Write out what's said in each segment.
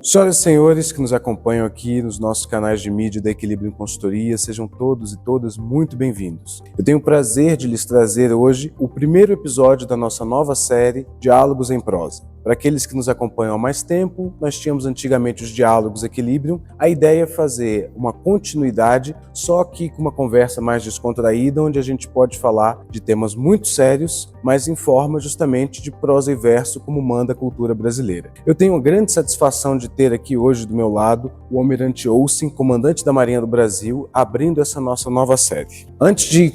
Senhoras e senhores que nos acompanham aqui nos nossos canais de mídia da Equilíbrio em Consultoria, sejam todos e todas muito bem-vindos. Eu tenho o prazer de lhes trazer hoje o primeiro episódio da nossa nova série Diálogos em Prosa. Para aqueles que nos acompanham há mais tempo, nós tínhamos antigamente os Diálogos Equilibrium. A ideia é fazer uma continuidade, só que com uma conversa mais descontraída, onde a gente pode falar de temas muito sérios, mas em forma justamente de prosa e verso, como manda a cultura brasileira. Eu tenho uma grande satisfação de ter aqui hoje do meu lado o Almirante Olsen, comandante da Marinha do Brasil, abrindo essa nossa nova série. Antes de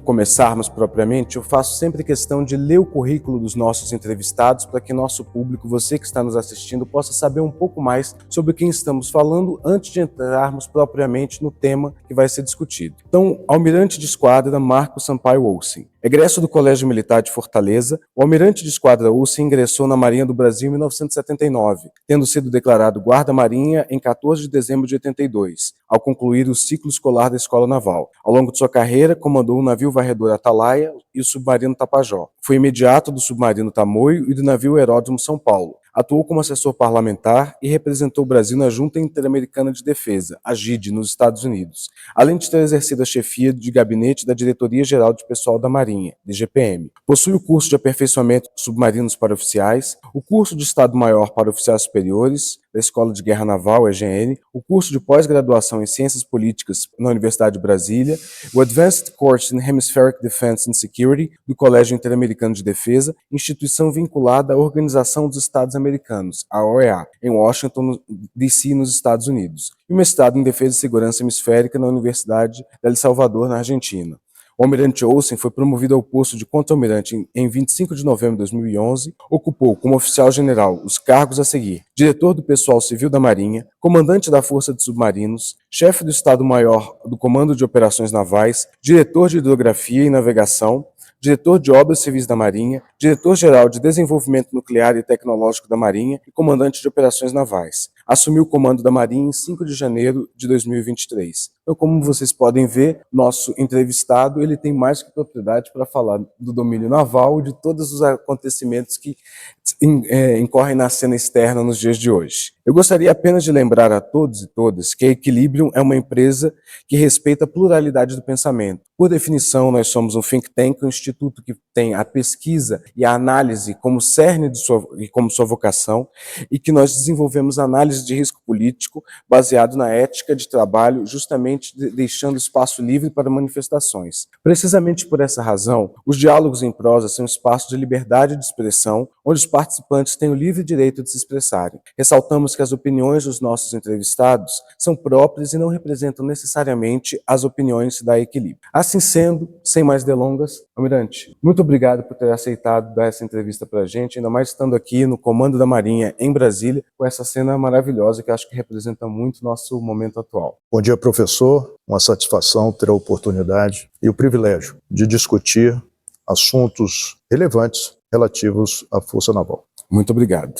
começarmos propriamente, eu faço sempre questão de ler o currículo dos nossos entrevistados para que nosso público, você que está nos assistindo, possa saber um pouco mais sobre quem estamos falando antes de entrarmos propriamente no tema que vai ser discutido. Então, Almirante de Esquadra Marco Sampaio Olsen. Egresso do Colégio Militar de Fortaleza, o Almirante de Esquadra Olsen ingressou na Marinha do Brasil em 1979, tendo sido declarado guarda-marinha em 14 de dezembro de 82, ao concluir o ciclo escolar da Escola Naval. Ao longo de sua carreira, comandou o navio varredor Atalaia e o submarino Tapajó. Foi imediato do submarino Tamoio e do navio Heródromo São Paulo. Atuou como assessor parlamentar e representou o Brasil na Junta Interamericana de Defesa, a JIDE, nos Estados Unidos, além de ter exercido a chefia de gabinete da Diretoria-Geral de Pessoal da Marinha, DGPM. Possui o curso de aperfeiçoamento submarinos para oficiais, o curso de Estado-Maior para oficiais superiores, da Escola de Guerra Naval, EGN, o curso de pós-graduação em Ciências Políticas na Universidade de Brasília, o Advanced Course in Hemispheric Defense and Security do Colégio Interamericano de Defesa, instituição vinculada à Organização dos Estados Americanos, a OEA, em Washington, D.C., nos Estados Unidos, e o mestrado em Defesa e Segurança Hemisférica na Universidade de El Salvador, na Argentina. O Almirante Olsen foi promovido ao posto de contra-almirante em 25 de novembro de 2011, ocupou como oficial-general os cargos a seguir: diretor do Pessoal Civil da Marinha, comandante da Força de Submarinos, chefe do Estado-Maior do Comando de Operações Navais, diretor de Hidrografia e Navegação, diretor de Obras Civis da Marinha, diretor-geral de Desenvolvimento Nuclear e Tecnológico da Marinha e comandante de Operações Navais. Assumiu o comando da Marinha em 5 de janeiro de 2023. Então, como vocês podem ver, nosso entrevistado ele tem mais que propriedade para falar do domínio naval e de todos os acontecimentos que incorrem na cena externa nos dias de hoje. Eu gostaria apenas de lembrar a todos e todas que a Equilibrium é uma empresa que respeita a pluralidade do pensamento. Por definição, nós somos um think tank, um instituto que tem a pesquisa e a análise como cerne e como sua vocação, e que nós desenvolvemos análise de risco político baseado na ética de trabalho, justamente deixando espaço livre para manifestações. Precisamente por essa razão, os diálogos em prosa são espaços de liberdade de expressão, onde os participantes têm o livre direito de se expressarem. Ressaltamos que as opiniões dos nossos entrevistados são próprias e não representam necessariamente as opiniões da Equilíbrio. Assim sendo, sem mais delongas, Almirante, muito obrigado por ter aceitado dar essa entrevista para a gente, ainda mais estando aqui no Comando da Marinha em Brasília, com essa cena maravilhosa que acho que representa muito o nosso momento atual. Bom dia, professor. Uma satisfação ter a oportunidade e o privilégio de discutir assuntos relevantes relativos à Força Naval. Muito obrigado.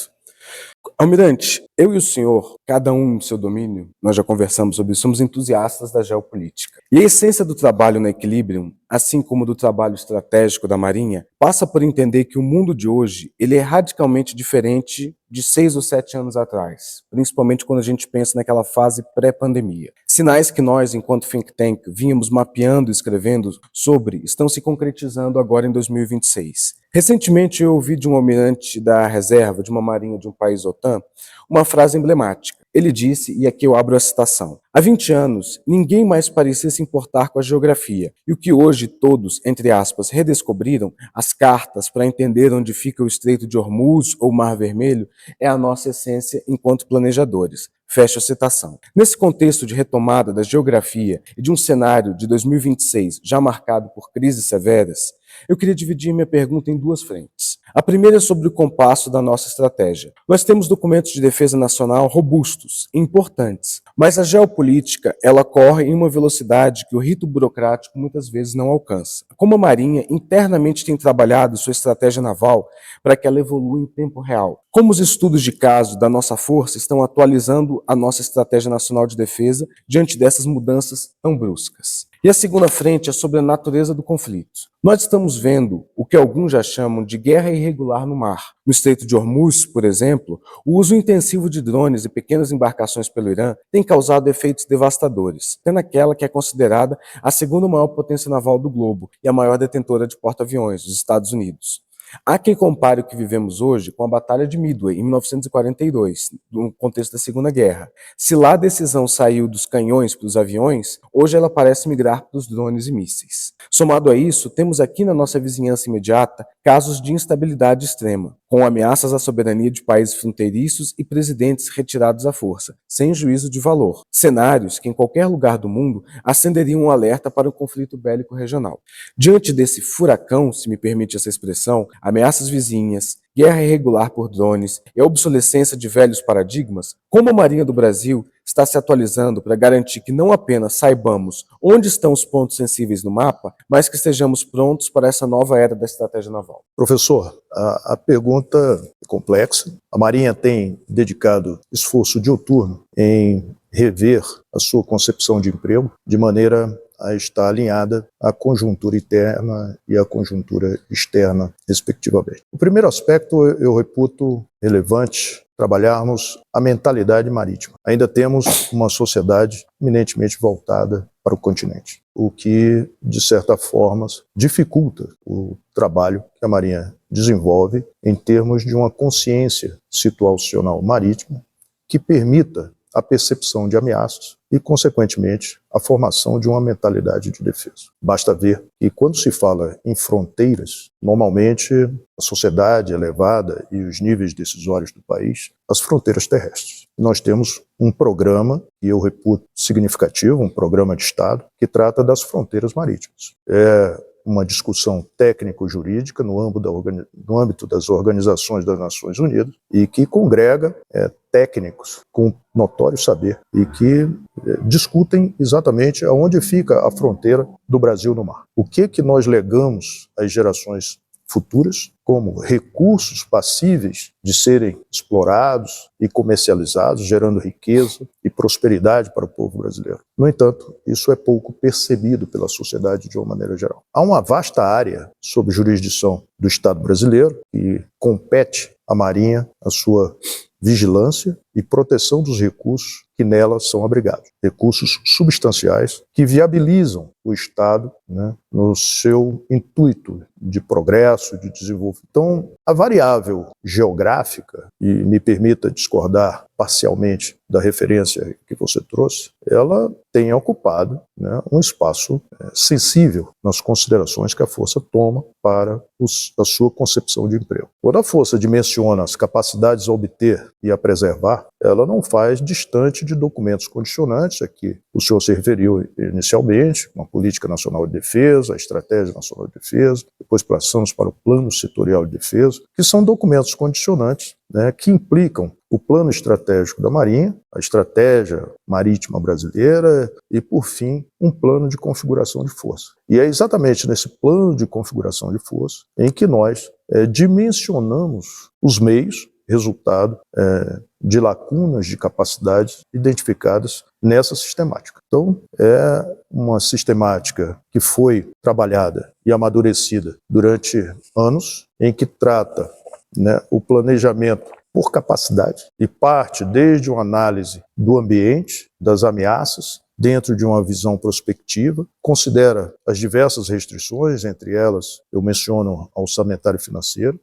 Almirante, eu e o senhor, cada um no seu domínio, nós já conversamos sobre isso, somos entusiastas da geopolítica. E a essência do trabalho na Equilibrium, assim como do trabalho estratégico da Marinha, passa por entender que o mundo de hoje ele é radicalmente diferente de 6 ou 7 anos atrás, principalmente quando a gente pensa naquela fase pré-pandemia. Sinais que nós, enquanto think tank, vínhamos mapeando e escrevendo sobre, estão se concretizando agora em 2026. Recentemente eu ouvi de um almirante da reserva de uma marinha de um país OTAN uma frase emblemática. Ele disse, e aqui eu abro a citação: há 20 anos, ninguém mais parecia se importar com a geografia, e o que hoje todos, entre aspas, redescobriram, as cartas para entender onde fica o Estreito de Hormuz ou o Mar Vermelho, é a nossa essência enquanto planejadores. Fecha a citação. Nesse contexto de retomada da geografia e de um cenário de 2026 já marcado por crises severas, eu queria dividir minha pergunta em duas frentes. A primeira é sobre o compasso da nossa estratégia. Nós temos documentos de defesa nacional robustos e importantes, mas a geopolítica ela corre em uma velocidade que o rito burocrático muitas vezes não alcança. Como a Marinha internamente tem trabalhado sua estratégia naval para que ela evolua em tempo real? Como os estudos de caso da nossa força estão atualizando a nossa estratégia nacional de defesa diante dessas mudanças tão bruscas? E a segunda frente é sobre a natureza do conflito. Nós estamos vendo o que alguns já chamam de guerra irregular no mar. No Estreito de Hormuz, por exemplo, o uso intensivo de drones e pequenas embarcações pelo Irã tem causado efeitos devastadores, tendo aquela que é considerada a segunda maior potência naval do globo e a maior detentora de porta-aviões, os Estados Unidos. Há quem compare o que vivemos hoje com a Batalha de Midway, em 1942, no contexto da Segunda Guerra. Se lá a decisão saiu dos canhões para os aviões, hoje ela parece migrar para os drones e mísseis. Somado a isso, temos aqui na nossa vizinhança imediata casos de instabilidade extrema, com ameaças à soberania de países fronteiriços e presidentes retirados à força, sem juízo de valor. Cenários que em qualquer lugar do mundo acenderiam um alerta para um conflito bélico regional. Diante desse furacão, se me permite essa expressão, ameaças vizinhas, guerra irregular por drones e a obsolescência de velhos paradigmas, como a Marinha do Brasil está se atualizando para garantir que não apenas saibamos onde estão os pontos sensíveis no mapa, mas que estejamos prontos para essa nova era da estratégia naval? Professor, a pergunta é complexa. A Marinha tem dedicado esforço dioturno em rever a sua concepção de emprego de maneira a estar alinhada à conjuntura interna e à conjuntura externa, respectivamente. O primeiro aspecto eu reputo relevante trabalharmos a mentalidade marítima. Ainda temos uma sociedade eminentemente voltada para o continente, o que, de certa forma, dificulta o trabalho que a Marinha desenvolve em termos de uma consciência situacional marítima que permita a percepção de ameaças e, consequentemente, a formação de uma mentalidade de defesa. Basta ver que, quando se fala em fronteiras, normalmente a sociedade elevada e os níveis decisórios do país, as fronteiras terrestres. Nós temos um programa, que eu reputo significativo, um programa de Estado, que trata das fronteiras marítimas. É uma discussão técnico-jurídica no âmbito das organizações das Nações Unidas e que congrega técnicos com notório saber e que discutem exatamente aonde fica a fronteira do Brasil no mar. O que nós legamos às gerações futuras como recursos passíveis de serem explorados e comercializados, gerando riqueza e prosperidade para o povo brasileiro. No entanto, isso é pouco percebido pela sociedade de uma maneira geral. Há uma vasta área sob jurisdição do Estado brasileiro que compete à Marinha a sua vigilância e proteção dos recursos que nelas são abrigados. Recursos substanciais que viabilizam o Estado, no seu intuito de progresso, de desenvolvimento. Então, a variável geográfica, e me permita discordar parcialmente da referência que você trouxe, ela tem ocupado um espaço sensível nas considerações que a Força toma para a sua concepção de emprego. Quando a Força dimensiona as capacidades a obter e a preservar, ela não faz distante de documentos condicionantes, a que o senhor se referiu inicialmente, uma Política Nacional de Defesa, a Estratégia Nacional de Defesa, depois passamos para o Plano Setorial de Defesa, que são documentos condicionantes que implicam o plano estratégico da Marinha, a estratégia marítima brasileira e, por fim, um plano de configuração de força. E é exatamente nesse plano de configuração de força em que nós dimensionamos os meios, resultado de lacunas de capacidade identificadas nessa sistemática. Então, é uma sistemática que foi trabalhada e amadurecida durante anos, em que trata o planejamento por capacidade e parte desde uma análise do ambiente, das ameaças, dentro de uma visão prospectiva, considera as diversas restrições, entre elas eu menciono a orçamentário e financeiro,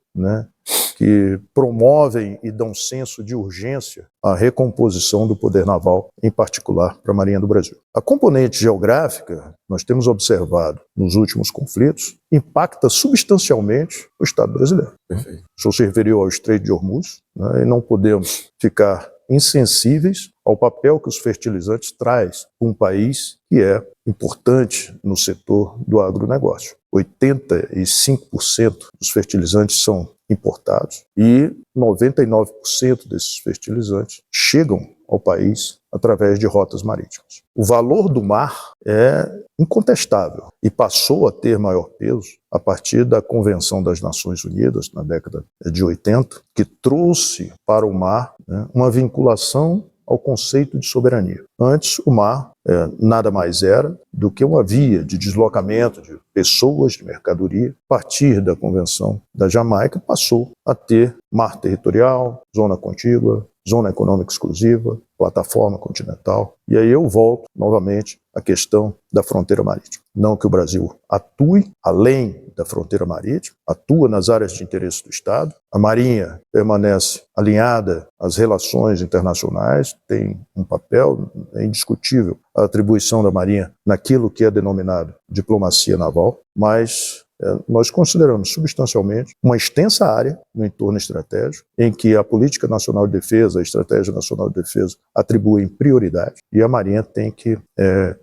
que promovem e dão senso de urgência à recomposição do poder naval, em particular para a Marinha do Brasil. A componente geográfica, nós temos observado nos últimos conflitos, impacta substancialmente o Estado brasileiro. Perfeito. O senhor se referiu ao Estreito de Hormuz, e não podemos ficar insensíveis ao papel que os fertilizantes traz para um país que é importante no setor do agronegócio. 85% dos fertilizantes são importados e 99% desses fertilizantes chegam ao país através de rotas marítimas. O valor do mar é incontestável e passou a ter maior peso a partir da Convenção das Nações Unidas, na década de 80, que trouxe para o mar uma vinculação ao conceito de soberania. Antes, o mar nada mais era do que uma via de deslocamento de pessoas, de mercadoria. A partir da Convenção da Jamaica, passou a ter mar territorial, zona contígua, zona econômica exclusiva, plataforma continental. E aí eu volto novamente à questão da fronteira marítima. Não que o Brasil atue além da fronteira marítima, atua nas áreas de interesse do Estado. A Marinha permanece alinhada às relações internacionais, tem um papel indiscutível a atribuição da Marinha naquilo que é denominado diplomacia naval, mas nós consideramos substancialmente uma extensa área no entorno estratégico em que a Política Nacional de Defesa, a Estratégia Nacional de Defesa atribuem prioridade e a Marinha tem que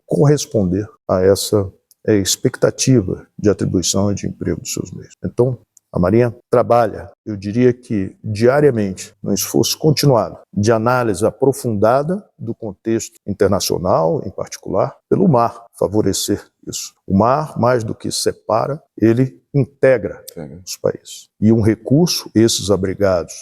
corresponder a essa expectativa de atribuição e de emprego dos seus meios. Então, a Marinha trabalha, eu diria que diariamente, num esforço continuado de análise aprofundada do contexto internacional, em particular, pelo mar favorecer isso. O mar, mais do que separa, ele integra os países. E um recurso, esses abrigados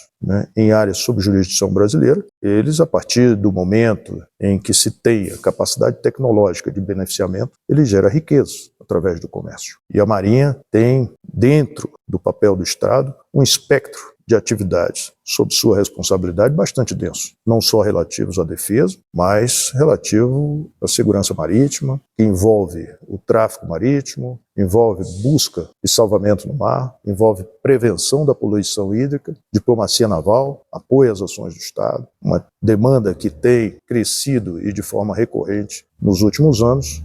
em áreas sob jurisdição brasileira, eles, a partir do momento em que se tem a capacidade tecnológica de beneficiamento, ele gera riqueza através do comércio. E a Marinha tem, dentro do papel do Estado, um espectro de atividades sob sua responsabilidade bastante denso, não só relativos à defesa, mas relativo à segurança marítima, que envolve o tráfico marítimo, envolve busca e salvamento no mar, envolve prevenção da poluição hídrica, diplomacia naval, apoio às ações do Estado, uma demanda que tem crescido e de forma recorrente nos últimos anos,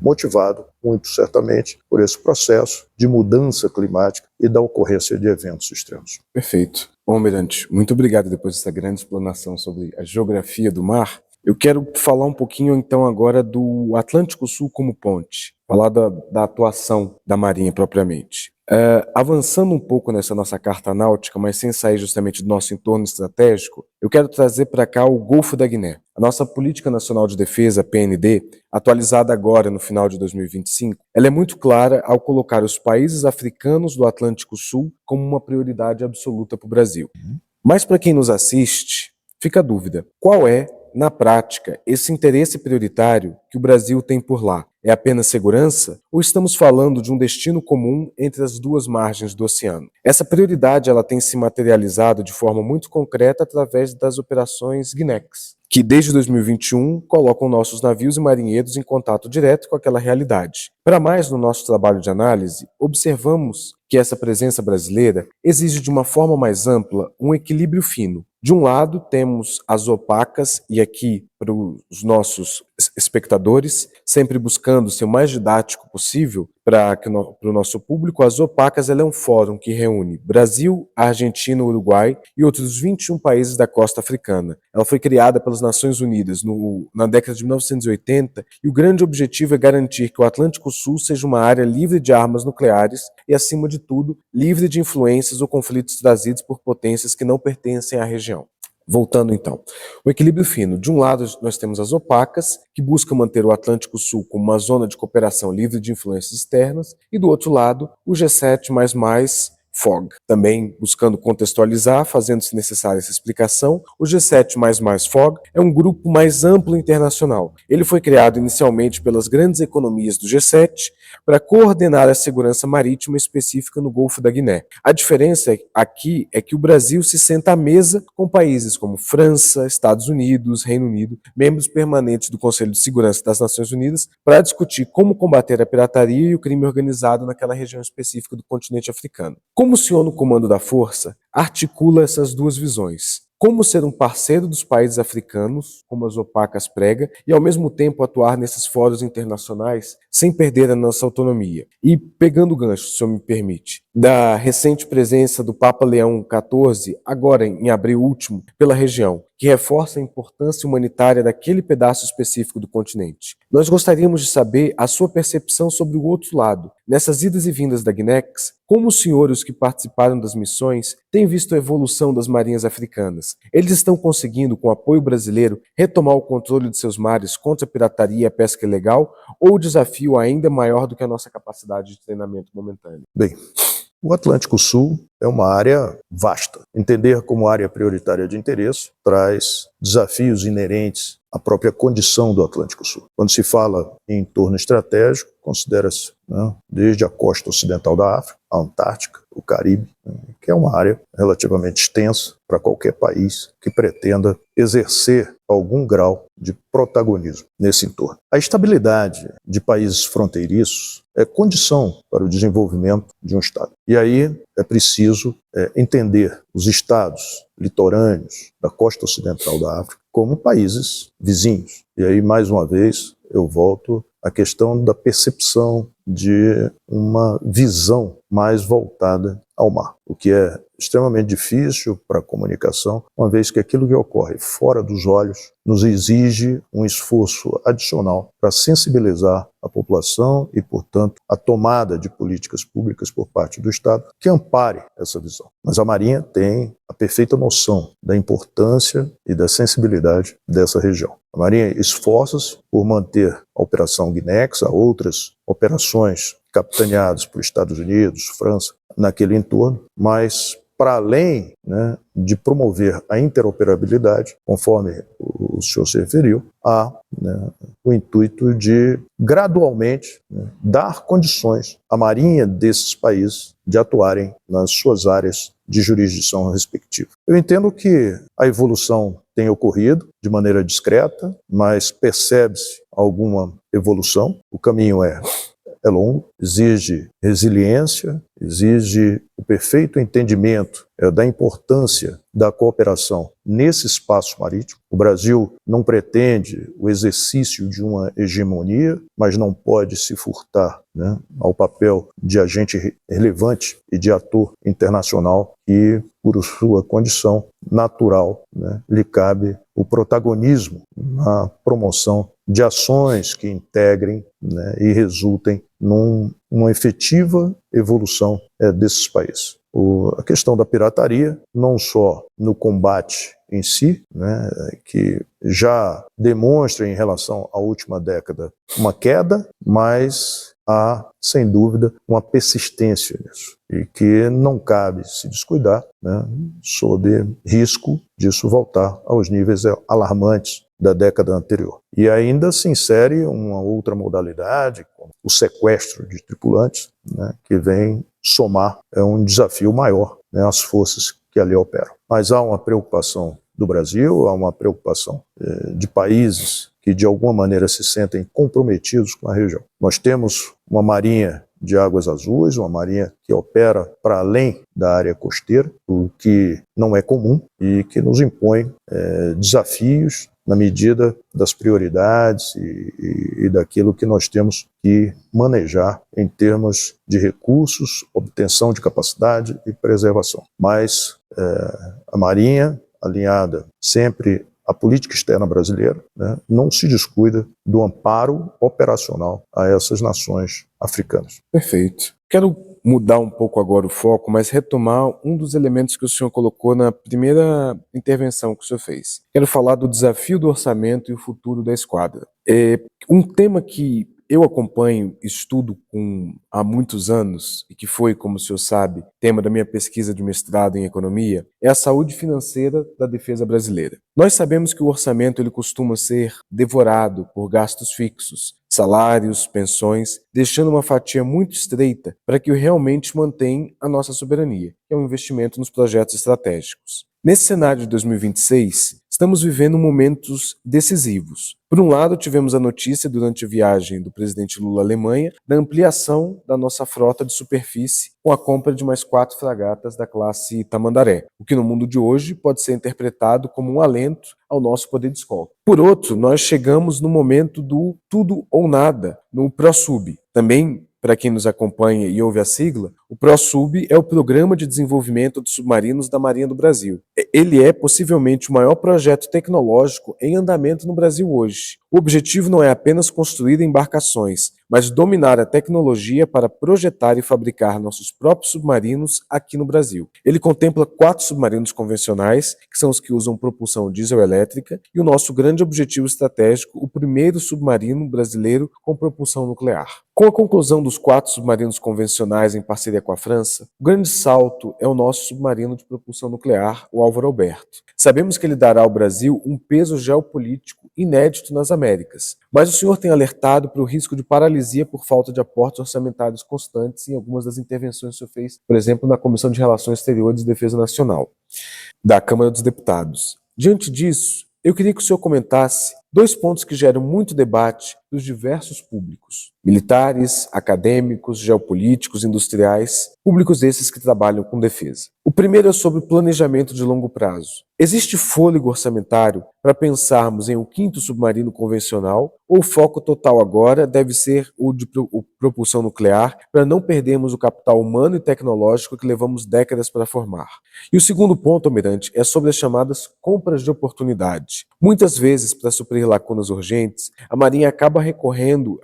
motivado muito certamente por esse processo de mudança climática e da ocorrência de eventos extremos. Perfeito. Bom, Almirante, muito obrigado depois dessa grande explanação sobre a geografia do mar. Eu quero falar um pouquinho então agora do Atlântico Sul como ponte, falar da atuação da Marinha propriamente. Avançando um pouco nessa nossa carta náutica, mas sem sair justamente do nosso entorno estratégico, eu quero trazer para cá o Golfo da Guiné. A nossa Política Nacional de Defesa, PND, atualizada agora no final de 2025, ela é muito clara ao colocar os países africanos do Atlântico Sul como uma prioridade absoluta para o Brasil. Mas para quem nos assiste, fica a dúvida, qual é, na prática, esse interesse prioritário que o Brasil tem por lá? É apenas segurança? Ou estamos falando de um destino comum entre as duas margens do oceano? Essa prioridade ela tem se materializado de forma muito concreta através das operações GNEX, que desde 2021 colocam nossos navios e marinheiros em contato direto com aquela realidade. Para mais no nosso trabalho de análise, observamos que essa presença brasileira exige de uma forma mais ampla um equilíbrio fino. De um lado, temos as opacas, e aqui para os nossos espectadores, sempre buscando ser o mais didático possível para o nosso público, as opacas ela é um fórum que reúne Brasil, Argentina, Uruguai e outros 21 países da costa africana. Ela foi criada pelas Nações Unidas na década de 1980 e o grande objetivo é garantir que o Atlântico Sul seja uma área livre de armas nucleares e, acima de tudo, livre de influências ou conflitos trazidos por potências que não pertencem à região. Voltando então, o equilíbrio fino. De um lado, nós temos as opacas, que buscam manter o Atlântico Sul como uma zona de cooperação livre de influências externas, e do outro lado, o G7++, FOG. Também buscando contextualizar, fazendo-se necessária essa explicação, o G7++ FOG é um grupo mais amplo internacional. Ele foi criado inicialmente pelas grandes economias do G7 para coordenar a segurança marítima específica no Golfo da Guiné. A diferença aqui é que o Brasil se senta à mesa com países como França, Estados Unidos, Reino Unido, membros permanentes do Conselho de Segurança das Nações Unidas, para discutir como combater a pirataria e o crime organizado naquela região específica do continente africano. Como o senhor no comando da força articula essas duas visões? Como ser um parceiro dos países africanos, como as opacas prega, e ao mesmo tempo atuar nesses fóruns internacionais sem perder a nossa autonomia? E pegando o gancho, se o senhor me permite, da recente presença do Papa Leão XIV, agora em abril último, pela região, que reforça a importância humanitária daquele pedaço específico do continente. Nós gostaríamos de saber a sua percepção sobre o outro lado. Nessas idas e vindas da GNEX, como os senhores que participaram das missões têm visto a evolução das marinhas africanas? Eles estão conseguindo, com apoio brasileiro, retomar o controle de seus mares contra a pirataria e a pesca ilegal, ou o desafio ainda é maior do que a nossa capacidade de treinamento momentâneo? Bem, O Atlântico Sul é uma área vasta. Entender como área prioritária de interesse traz desafios inerentes à própria condição do Atlântico Sul. Quando se fala em entorno estratégico, considera-se, né, desde a costa ocidental da África, a Antártica, o Caribe, né, que é uma área relativamente extensa para qualquer país que pretenda exercer algum grau de protagonismo nesse entorno. A estabilidade de países fronteiriços é condição para o desenvolvimento de um Estado. E aí é preciso entender os estados litorâneos da costa ocidental da África como países vizinhos. E aí, mais uma vez, eu volto à questão da percepção de uma visão mais voltada ao mar, o que é extremamente difícil para a comunicação, uma vez que aquilo que ocorre fora dos olhos nos exige um esforço adicional para sensibilizar a população e, portanto, a tomada de políticas públicas por parte do Estado que ampare essa visão. Mas a Marinha tem a perfeita noção da importância e da sensibilidade dessa região. A Marinha esforça-se por manter a Operação Guinex, a outras operações capitaneadas por Estados Unidos, França, naquele entorno, mas para além, né, de promover a interoperabilidade, conforme o senhor se referiu, há, né, o intuito de gradualmente, né, dar condições à Marinha desses países de atuarem nas suas áreas de jurisdição respectiva. Eu entendo que a evolução tem ocorrido de maneira discreta, mas percebe-se alguma evolução. O caminho é longo, exige resiliência, exige o perfeito entendimento da importância da cooperação nesse espaço marítimo. O Brasil não pretende o exercício de uma hegemonia, mas não pode se furtar, né, ao papel de agente relevante e de ator internacional que, por sua condição natural, né, lhe cabe o protagonismo na promoção de ações que integrem, né, e resultem numa efetiva evolução desses países. A questão da pirataria, não só no combate em si, né, que já demonstra em relação à última década uma queda, mas há, sem dúvida, uma persistência nisso e que não cabe se descuidar, né, sob risco disso voltar aos níveis alarmantes da década anterior. E ainda se insere uma outra modalidade, como o sequestro de tripulantes, né, que vem somar um desafio maior, né, às forças que ali operam. Mas há uma preocupação do Brasil, há uma preocupação de países que de alguma maneira se sentem comprometidos com a região. Nós temos uma marinha de águas azuis, uma marinha que opera para além da área costeira, o que não é comum e que nos impõe desafios na medida das prioridades e daquilo que nós temos que manejar em termos de recursos, obtenção de capacidade e preservação. Mas a Marinha, alinhada sempre à política externa brasileira, né, não se descuida do amparo operacional a essas nações africanas. Perfeito. Quero mudar um pouco agora o foco, mas retomar um dos elementos que o senhor colocou na primeira intervenção que o senhor fez. Quero falar do desafio do orçamento e o futuro da esquadra. Um tema que eu acompanho, estudo há muitos anos, e que foi, como o senhor sabe, tema da minha pesquisa de mestrado em economia, é a saúde financeira da defesa brasileira. Nós sabemos que o orçamento ele costuma ser devorado por gastos fixos, salários, pensões, deixando uma fatia muito estreita para que realmente mantém a nossa soberania, que é um investimento nos projetos estratégicos. Nesse cenário de 2026, estamos vivendo momentos decisivos. Por um lado, tivemos a notícia durante a viagem do presidente Lula à Alemanha da ampliação da nossa frota de superfície com a compra de mais 4 fragatas da classe Tamandaré, o que no mundo de hoje pode ser interpretado como um alento ao nosso poder de escolta. Por outro, nós chegamos no momento do tudo ou nada, no ProSub. Também, para quem nos acompanha e ouve a sigla, o ProSub é o Programa de Desenvolvimento de Submarinos da Marinha do Brasil. Ele é possivelmente o maior projeto tecnológico em andamento no Brasil hoje. O objetivo não é apenas construir embarcações, mas dominar a tecnologia para projetar e fabricar nossos próprios submarinos aqui no Brasil. Ele contempla 4 submarinos convencionais, que são os que usam propulsão diesel-elétrica, e o nosso grande objetivo estratégico, o primeiro submarino brasileiro com propulsão nuclear. Com a conclusão dos 4 submarinos convencionais em parceria parceria com a França, o grande salto é o nosso submarino de propulsão nuclear, o Álvaro Alberto. Sabemos que ele dará ao Brasil um peso geopolítico inédito nas Américas, mas o senhor tem alertado para o risco de paralisia por falta de aportes orçamentários constantes em algumas das intervenções que o senhor fez, por exemplo, na Comissão de Relações Exteriores e Defesa Nacional, da Câmara dos Deputados. Diante disso, eu queria que o senhor comentasse 2 pontos que geram muito debate dos diversos públicos: militares, acadêmicos, geopolíticos, industriais, públicos esses que trabalham com defesa. O primeiro é sobre o planejamento de longo prazo. Existe fôlego orçamentário para pensarmos em um 5º submarino convencional, ou o foco total agora deve ser o de propulsão nuclear, para não perdermos o capital humano e tecnológico que levamos décadas para formar? E o segundo ponto, almirante, é sobre as chamadas compras de oportunidade. Muitas vezes, para suprir lacunas urgentes, a Marinha acaba recorrendo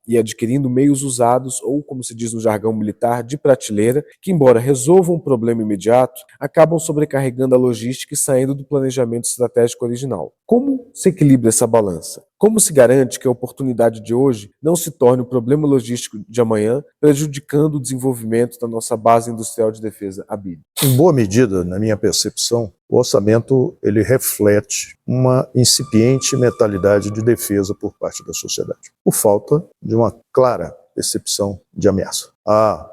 e adquirindo meios usados, ou como se diz no jargão militar, de prateleira, que embora resolvam um problema imediato, acabam sobrecarregando a logística e saindo do planejamento estratégico original. Como se equilibra essa balança? Como se garante que a oportunidade de hoje não se torne o problema logístico de amanhã, prejudicando o desenvolvimento da nossa base industrial de defesa, a BID? Em boa medida, na minha percepção, o orçamento ele reflete uma incipiente mentalidade de defesa por parte da sociedade, por falta de uma clara percepção de ameaça. Há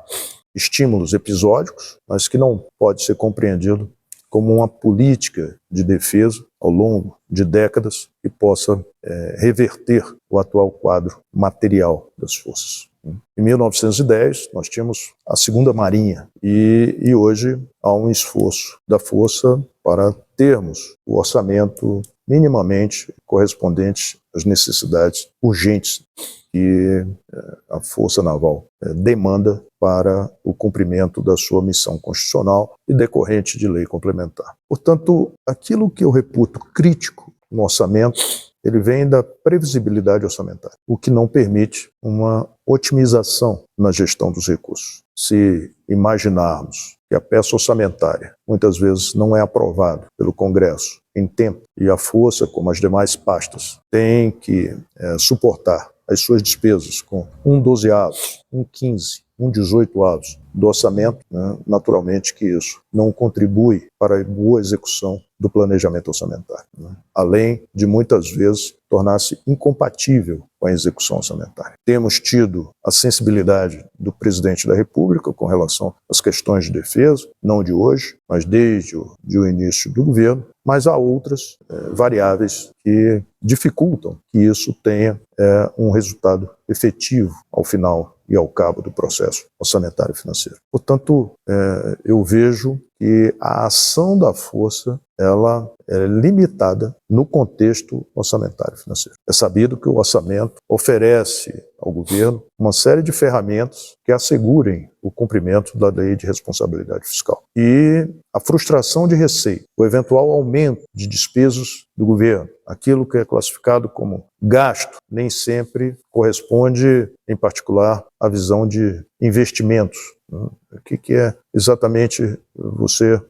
estímulos episódicos, mas que não pode ser compreendido como uma política de defesa ao longo de décadas que possa reverter o atual quadro material das forças. Em 1910, nós tínhamos a Segunda Marinha e hoje há um esforço da Força para termos o orçamento minimamente correspondente às necessidades urgentes que a Força Naval demanda para o cumprimento da sua missão constitucional e decorrente de lei complementar. Portanto, aquilo que eu reputo crítico no orçamento, ele vem da previsibilidade orçamentária, o que não permite uma otimização na gestão dos recursos. Se imaginarmos que a peça orçamentária muitas vezes não é aprovada pelo Congresso em tempo e a Força, como as demais pastas, tem que suportar as suas despesas com 1/12, 1/15, 1/18 do orçamento, né? Naturalmente que isso não contribui para a boa execução do planejamento orçamentário, né? Além de muitas vezes tornar-se incompatível com a execução orçamentária. Temos tido a sensibilidade do presidente da República com relação às questões de defesa, não de hoje, mas desde o início do governo, mas há outras variáveis que dificultam que isso tenha um resultado efetivo ao final e ao cabo do processo orçamentário e financeiro. Portanto, eu vejo que a ação da Força ela é limitada no contexto orçamentário e financeiro. É sabido que o orçamento oferece ao governo uma série de ferramentas que assegurem o cumprimento da lei de responsabilidade fiscal. E a frustração de receita, o eventual aumento de despesas do governo, aquilo que é classificado como gasto, nem sempre corresponde, em particular, à visão de investimentos. O que é exatamente você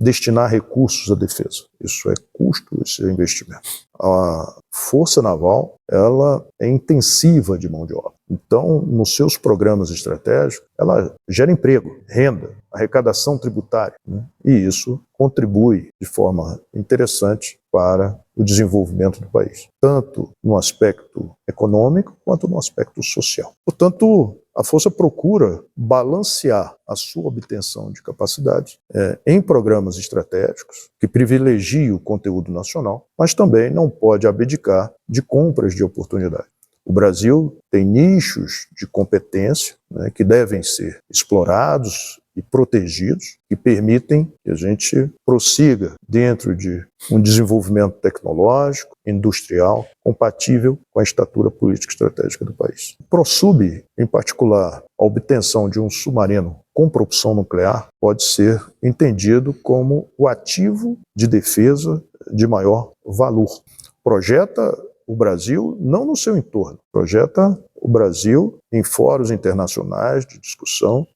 destinar recursos à defesa? Isso é custo, isso é investimento. A Força Naval ela é intensiva de mão de obra. Então, nos seus programas estratégicos, ela gera emprego, renda, arrecadação tributária, né? E isso contribui de forma interessante para o desenvolvimento do país, tanto no aspecto econômico quanto no aspecto social. Portanto, a Força procura balancear a sua obtenção de capacidade em programas estratégicos que privilegiem o conteúdo nacional, mas também não pode abdicar de compras de oportunidade. O Brasil tem nichos de competência, né, que devem ser explorados e protegidos, que permitem que a gente prossiga dentro de um desenvolvimento tecnológico, industrial, compatível com a estatura política e estratégica do país. O ProSub, em particular, a obtenção de um submarino com propulsão nuclear pode ser entendido como o ativo de defesa de maior valor. Projeta o Brasil não no seu entorno, projeta o Brasil em fóruns internacionais de discussão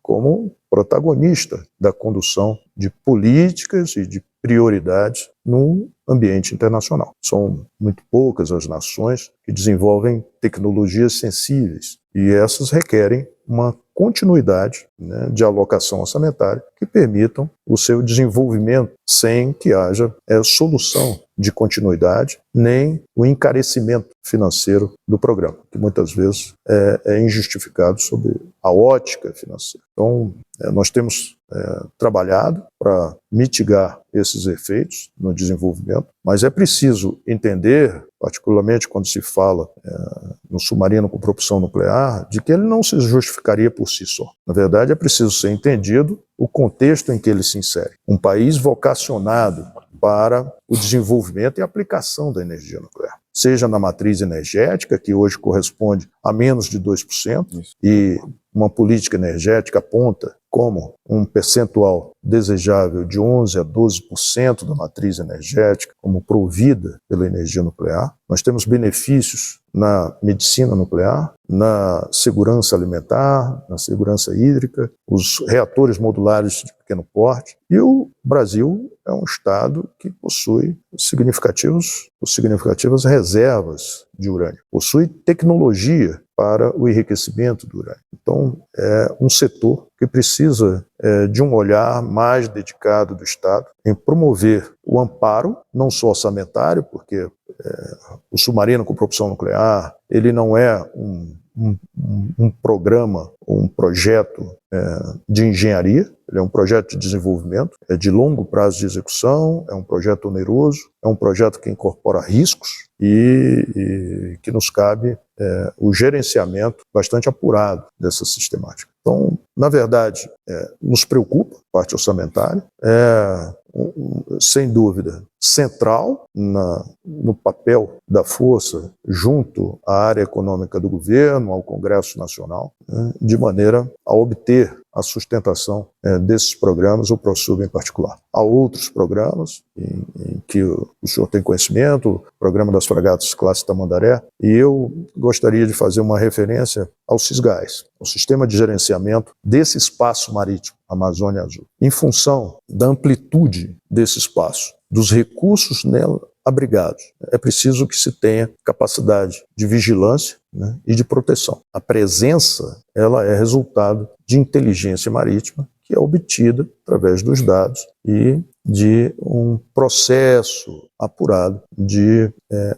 como protagonista da condução de políticas e de prioridades no ambiente internacional. São muito poucas as nações que desenvolvem tecnologias sensíveis e essas requerem uma continuidade, né, de alocação orçamentária que permitam o seu desenvolvimento sem que haja solução de continuidade, nem o encarecimento financeiro do programa, que muitas vezes é injustificado sob a ótica financeira. Então, nós temos trabalhado para mitigar esses efeitos no desenvolvimento, mas é preciso entender, particularmente quando se fala no submarino com propulsão nuclear, de que ele não se justificaria por si só. Na verdade, é preciso ser entendido o contexto em que ele se insere. Um país vocacionado para o desenvolvimento e aplicação da energia nuclear, seja na matriz energética, que hoje corresponde a menos de 2%, e uma política energética aponta como um percentual desejável de 11% a 12% da matriz energética como provida pela energia nuclear. Nós temos benefícios na medicina nuclear, na segurança alimentar, na segurança hídrica, os reatores modulares de pequeno porte. E o Brasil é um estado que possui significativas reservas de urânio, possui tecnologia para o enriquecimento do urânio. Então, é um setor que precisa de um olhar mais dedicado do Estado em promover o amparo, não só orçamentário, porque o submarino com propulsão nuclear, ele não é um programa, um projeto de engenharia, ele é um projeto de desenvolvimento, é de longo prazo de execução, é um projeto oneroso, é um projeto que incorpora riscos e que nos cabe o gerenciamento bastante apurado dessa sistemática. Então, na verdade, nos preocupa a parte orçamentária, sem dúvida, central no papel da força junto à área econômica do governo, ao Congresso Nacional, né, de maneira a obter a sustentação desses programas, o ProSub em particular. Há outros programas em que o senhor tem conhecimento, o programa das fragatas classe Tamandaré, e eu gostaria de fazer uma referência ao SISGÁS, o Sistema de Gerenciamento desse Espaço Marítimo, Amazônia Azul. Em função da amplitude desse espaço, dos recursos nela abrigados, é preciso que se tenha capacidade de vigilância, né, e de proteção. A presença, ela é resultado de inteligência marítima que é obtida através dos dados e de um processo apurado de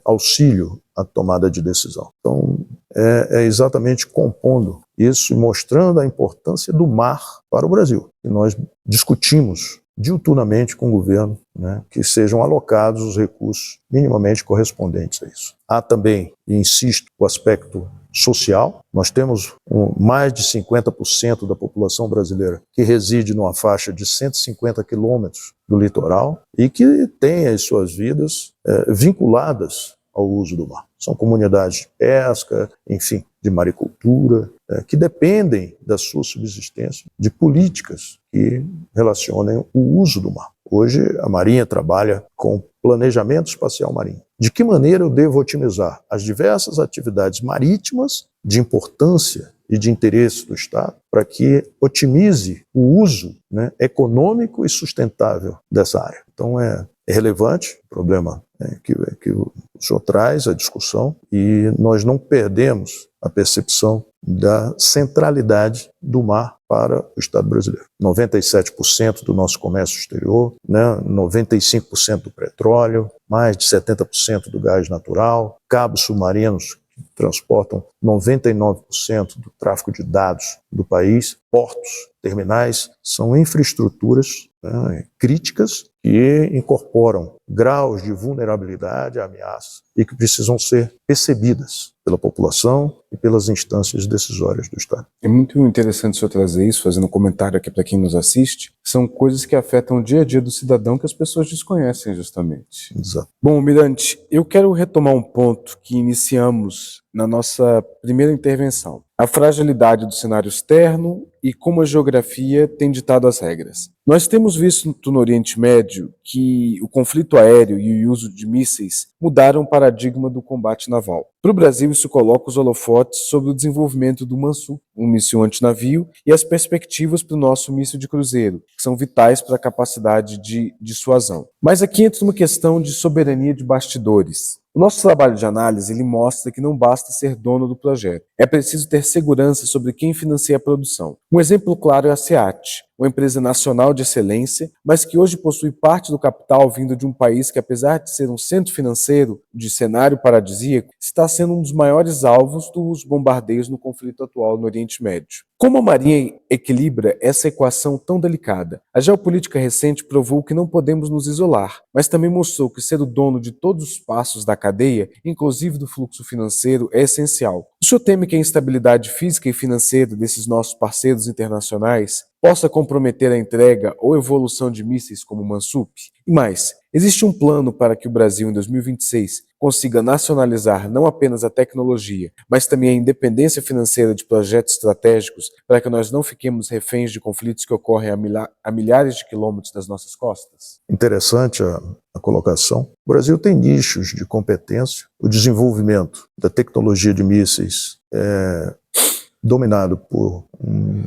auxílio à tomada de decisão. Então, é exatamente compondo isso e mostrando a importância do mar para o Brasil. E nós discutimos diuturnamente com o governo, né, que sejam alocados os recursos minimamente correspondentes a isso. Há também, e insisto, o aspecto social. Nós temos mais de 50% da população brasileira que reside numa faixa de 150 quilômetros do litoral e que tem as suas vidas vinculadas ao uso do mar. São comunidades de pesca, enfim, de maricultura, que dependem da sua subsistência de políticas que relacionem o uso do mar. Hoje, a Marinha trabalha com planejamento espacial marinho. De que maneira eu devo otimizar as diversas atividades marítimas de importância e de interesse do Estado para que otimize o uso, né, econômico e sustentável dessa área? Então, é relevante o problema que o senhor traz à discussão e nós não perdemos a percepção da centralidade do mar para o Estado brasileiro. 97% do nosso comércio exterior, né, 95% do petróleo, mais de 70% do gás natural, cabos submarinos que transportam 99% do tráfego de dados do país, portos, terminais, são infraestruturas, né, críticas que incorporam graus de vulnerabilidade, ameaça e que precisam ser percebidas pela população e pelas instâncias decisórias do Estado. É muito interessante o senhor trazer isso, fazendo um comentário aqui para quem nos assiste. São coisas que afetam o dia a dia do cidadão que as pessoas desconhecem justamente. Exato. Bom, Mirante, eu quero retomar um ponto que iniciamos na nossa primeira intervenção. A fragilidade do cenário externo e como a geografia tem ditado as regras. Nós temos visto no Oriente Médio que o conflito aéreo e o uso de mísseis mudaram o paradigma do combate naval. Para o Brasil, isso coloca os holofotes sobre o desenvolvimento do Mansu, um míssil antinavio, e as perspectivas para o nosso míssil de cruzeiro, que são vitais para a capacidade de dissuasão. Mas aqui entra uma questão de soberania de bastidores. O nosso trabalho de análise ele mostra que não basta ser dono do projeto, é preciso ter segurança sobre quem financia a produção. Um exemplo claro é a SEAT, uma empresa nacional de excelência, mas que hoje possui parte do capital vindo de um país que, apesar de ser um centro financeiro de cenário paradisíaco, está sendo um dos maiores alvos dos bombardeios no conflito atual no Oriente Médio. Como a Marinha equilibra essa equação tão delicada? A geopolítica recente provou que não podemos nos isolar, mas também mostrou que ser o dono de todos os passos da cadeia, inclusive do fluxo financeiro, é essencial. O senhor teme que a instabilidade física e financeira desses nossos parceiros internacionais possa comprometer a entrega ou evolução de mísseis como o Mansup? E mais, existe um plano para que o Brasil, em 2026, consiga nacionalizar não apenas a tecnologia, mas também a independência financeira de projetos estratégicos para que nós não fiquemos reféns de conflitos que ocorrem a milhares de quilômetros das nossas costas? Interessante a colocação. O Brasil tem nichos de competência. O desenvolvimento da tecnologia de mísseis é dominado por um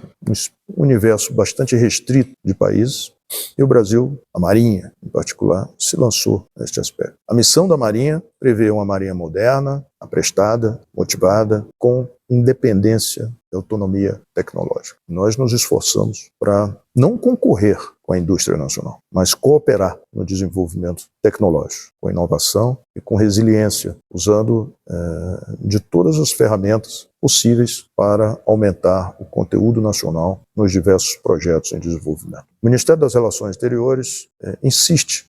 universo bastante restrito de países, e o Brasil, a Marinha em particular, se lançou neste aspecto. A missão da Marinha prevê uma Marinha moderna, aprestada, motivada, com independência e autonomia tecnológica. Nós nos esforçamos para não concorrer com a indústria nacional, mas cooperar no desenvolvimento tecnológico, com inovação e com resiliência, usando de todas as ferramentas possíveis para aumentar o conteúdo nacional nos diversos projetos em desenvolvimento. O Ministério das Relações Exteriores insiste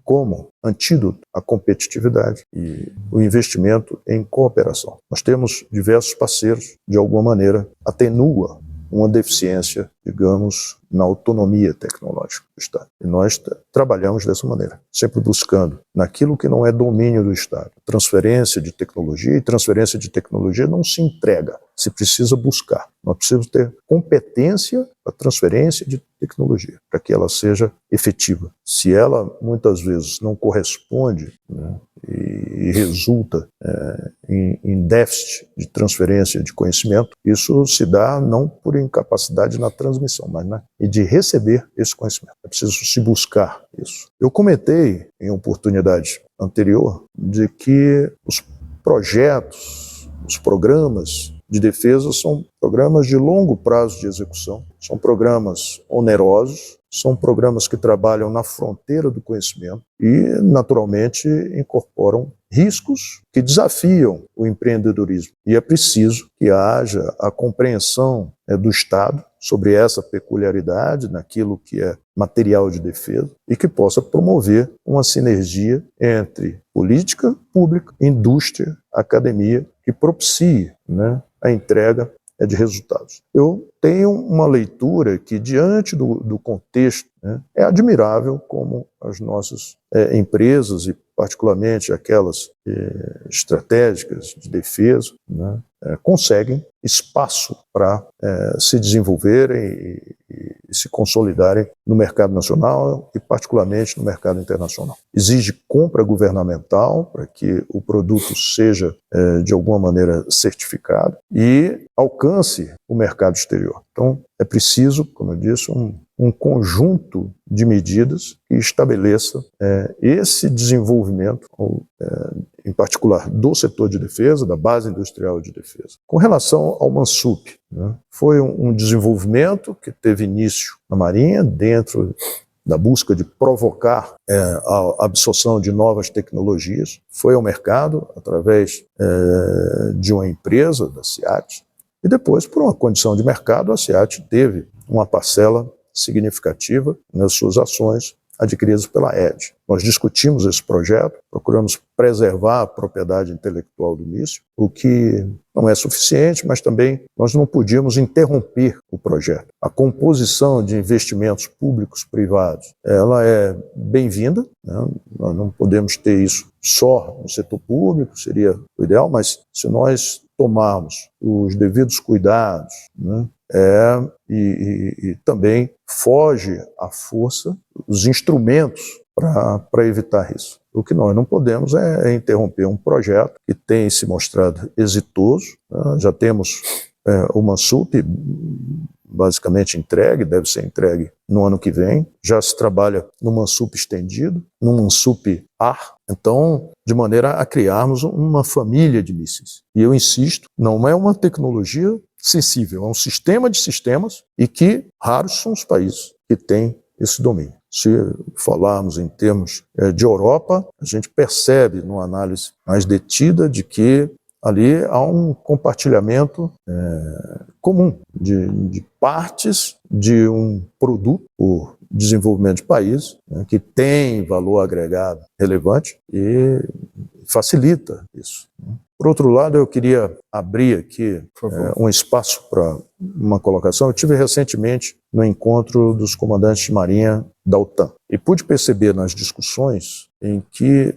como antídoto à competitividade e o investimento em cooperação. Nós temos diversos parceiros, de alguma maneira, atenua uma deficiência, digamos, na autonomia tecnológica do Estado. E nós trabalhamos dessa maneira, sempre buscando naquilo que não é domínio do Estado. Transferência de tecnologia, e transferência de tecnologia não se entrega, se precisa buscar. Nós precisamos ter competência para transferência de tecnologia, para que ela seja efetiva. Se ela, muitas vezes, não corresponde, né, e resulta em déficit de transferência de conhecimento, isso se dá não por incapacidade na transmissão, mas de receber esse conhecimento. É preciso se buscar isso. Eu comentei em oportunidade anterior de que os projetos, os programas de defesa são programas de longo prazo de execução, são programas onerosos, são programas que trabalham na fronteira do conhecimento e, naturalmente, incorporam riscos que desafiam o empreendedorismo. E é preciso que haja a compreensão do Estado sobre essa peculiaridade naquilo que é material de defesa e que possa promover uma sinergia entre política pública, indústria, academia, que propicie, né, a entrega de resultados. Eu tenho uma leitura que, diante do contexto, né, é admirável como as nossas empresas, e particularmente aquelas estratégicas de defesa, né, conseguem espaço para se desenvolverem e se consolidarem no mercado nacional e particularmente no mercado internacional. Exige compra governamental para que o produto seja de alguma maneira certificado e alcance o mercado exterior. Então é preciso, como eu disse, um conjunto de medidas que estabeleça esse desenvolvimento, em particular do setor de defesa, da base industrial de defesa. Com relação ao Mansup, né, foi um desenvolvimento que teve início na Marinha, dentro da busca de provocar a absorção de novas tecnologias, foi ao mercado através de uma empresa, da SEAT, e depois, por uma condição de mercado, a SEAT teve uma parcela significativa nas suas ações adquiridas pela ED. Nós discutimos esse projeto, procuramos preservar a propriedade intelectual do míssil, o que não é suficiente, mas também nós não podíamos interromper o projeto. A composição de investimentos públicos-privados, ela é bem-vinda, né? Nós não podemos ter isso só no setor público, seria o ideal, mas se nós tomarmos os devidos cuidados, né, e também foge à força os instrumentos para evitar isso. O que nós não podemos é interromper um projeto que tem se mostrado exitoso, né? Já temos o Mansup basicamente entregue, deve ser entregue no ano que vem. Já se trabalha no Mansup estendido, no Mansup Ar, então, de maneira a criarmos uma família de mísseis. E eu insisto, não é uma tecnologia sensível, é um sistema de sistemas e que raros são os países que têm esse domínio. Se falarmos em termos de Europa, a gente percebe numa análise mais detida de que ali há um compartilhamento comum de partes de um produto por desenvolvimento de países, né, que tem valor agregado relevante e facilita isso. Por outro lado, eu queria abrir aqui um espaço para uma colocação. Eu tive recentemente no encontro dos comandantes de marinha da OTAN e pude perceber nas discussões em que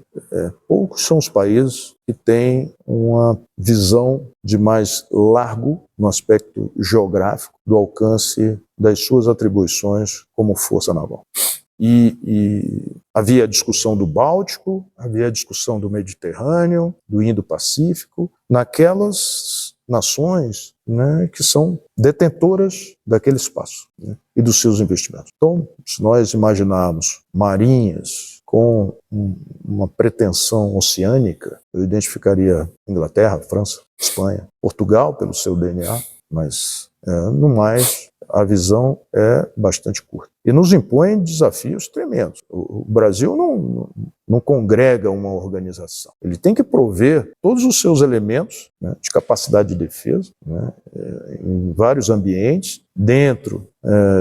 poucos são os países que têm uma visão de mais largo no aspecto geográfico do alcance das suas atribuições como força naval. E havia a discussão do Báltico, havia a discussão do Mediterrâneo, do Indo-Pacífico, naquelas nações, né, que são detentoras daquele espaço, né, e dos seus investimentos. Então, se nós imaginarmos marinhas com uma pretensão oceânica, eu identificaria Inglaterra, França, Espanha, Portugal pelo seu DNA, mas no mais a visão é bastante curta. E nos impõe desafios tremendos. O Brasil não congrega uma organização. Ele tem que prover todos os seus elementos, né, de capacidade de defesa, né, em vários ambientes, dentro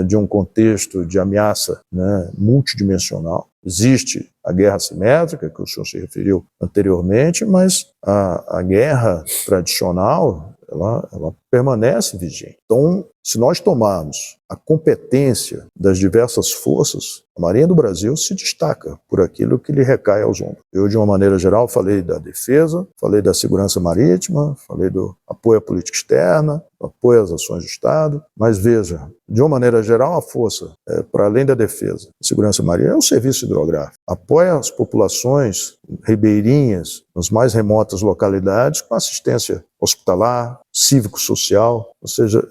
de um contexto de ameaça, né, multidimensional. Existe a guerra assimétrica, que o senhor se referiu anteriormente, mas a guerra tradicional, ela permanece vigente. Então, se nós tomarmos a competência das diversas forças, a Marinha do Brasil se destaca por aquilo que lhe recai aos ombros. Eu, de uma maneira geral, falei da defesa, falei da segurança marítima, falei do apoio à política externa, apoio às ações do Estado, mas veja, de uma maneira geral, a força, para além da defesa, a segurança marítima, é o serviço hidrográfico. Apoia as populações ribeirinhas, nas mais remotas localidades, com assistência hospitalar, cívico-social, ou seja,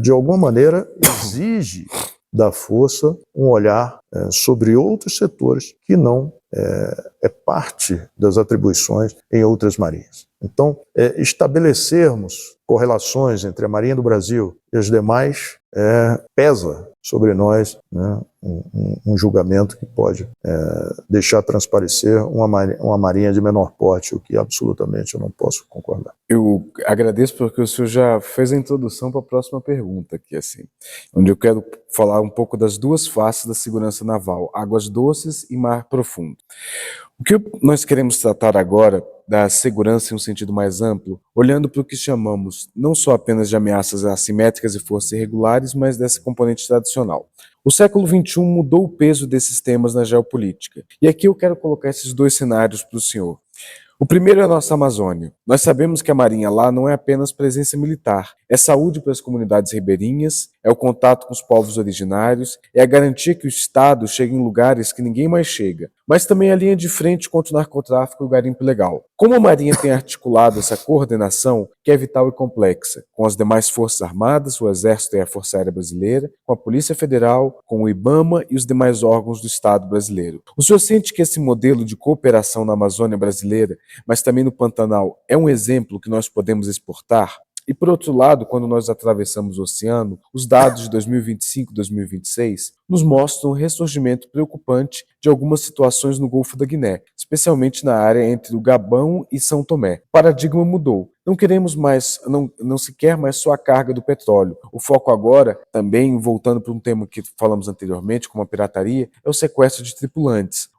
de alguma maneira exige da força um olhar sobre outros setores que não é parte das atribuições em outras marinhas. Então, estabelecermos correlações entre a Marinha do Brasil e as demais pesa sobre nós, né, um julgamento que pode deixar transparecer uma marinha de menor porte, o que absolutamente eu não posso concordar. Eu agradeço porque o senhor já fez a introdução para a próxima pergunta aqui, assim, onde eu quero falar um pouco das duas faces da segurança naval, águas doces e mar profundo. O que nós queremos tratar agora da segurança em um sentido mais amplo, olhando para o que chamamos não só apenas de ameaças assimétricas e forças irregulares, mas dessa componente tradicional. O século XXI mudou o peso desses temas na geopolítica. E aqui eu quero colocar esses dois cenários para o senhor. O primeiro é a nossa Amazônia. Nós sabemos que a Marinha lá não é apenas presença militar, é saúde para as comunidades ribeirinhas, é o contato com os povos originários, é a garantia que o Estado chegue em lugares que ninguém mais chega, mas também a linha de frente contra o narcotráfico e o garimpo ilegal. Como a Marinha tem articulado essa coordenação, que é vital e complexa, com as demais forças armadas, o Exército e a Força Aérea Brasileira, com a Polícia Federal, com o IBAMA e os demais órgãos do Estado brasileiro. O senhor sente que esse modelo de cooperação na Amazônia brasileira, mas também no Pantanal, é um exemplo que nós podemos exportar? E, por outro lado, quando nós atravessamos o oceano, os dados de 2025 e 2026 nos mostram um ressurgimento preocupante de algumas situações no Golfo da Guiné, especialmente na área entre o Gabão e São Tomé. O paradigma mudou. Não queremos mais, não se quer mais só a carga do petróleo. O foco agora, também voltando para um tema que falamos anteriormente, como a pirataria, é o sequestro de tripulantes,